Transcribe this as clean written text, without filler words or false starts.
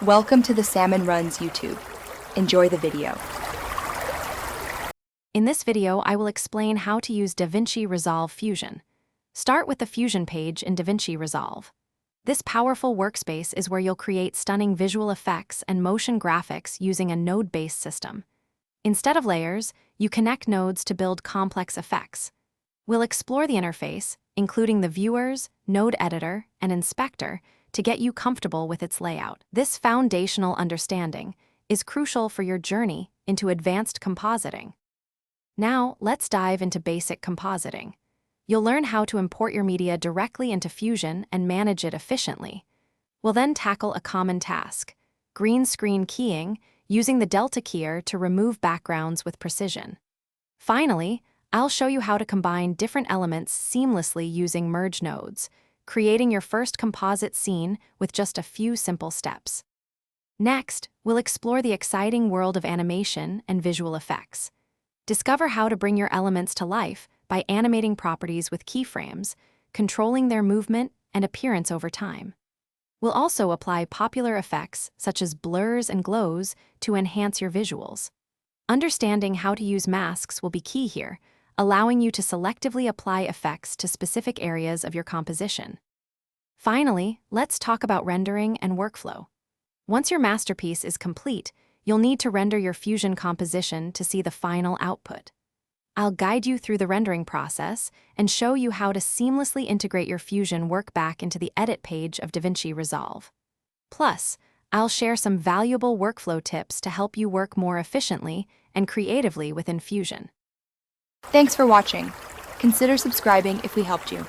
Welcome to the Salmon Runs YouTube. Enjoy the video. In this video, I will explain how to use DaVinci Resolve Fusion. Start with the Fusion page in DaVinci Resolve. This powerful workspace is where you'll create stunning visual effects and motion graphics using a node-based system. Instead of layers, you connect nodes to build complex effects. We'll explore the interface, including the viewers, node editor, and inspector, to get you comfortable with its layout. This foundational understanding is crucial for your journey into advanced compositing. Now, let's dive into basic compositing. You'll learn how to import your media directly into Fusion and manage it efficiently. We'll then tackle a common task, green screen keying, using the delta keyer to remove backgrounds with precision. Finally, I'll show you how to combine different elements seamlessly using merge nodes, creating your first composite scene with just a few simple steps. Next, we'll explore the exciting world of animation and visual effects. Discover how to bring your elements to life by animating properties with keyframes, controlling their movement and appearance over time. We'll also apply popular effects such as blurs and glows to enhance your visuals. Understanding how to use masks will be key here, allowing you to selectively apply effects to specific areas of your composition. Finally, let's talk about rendering and workflow. Once your masterpiece is complete, you'll need to render your Fusion composition to see the final output. I'll guide you through the rendering process and show you how to seamlessly integrate your Fusion work back into the edit page of DaVinci Resolve. Plus, I'll share some valuable workflow tips to help you work more efficiently and creatively within Fusion. Thanks for watching. Consider subscribing if we helped you.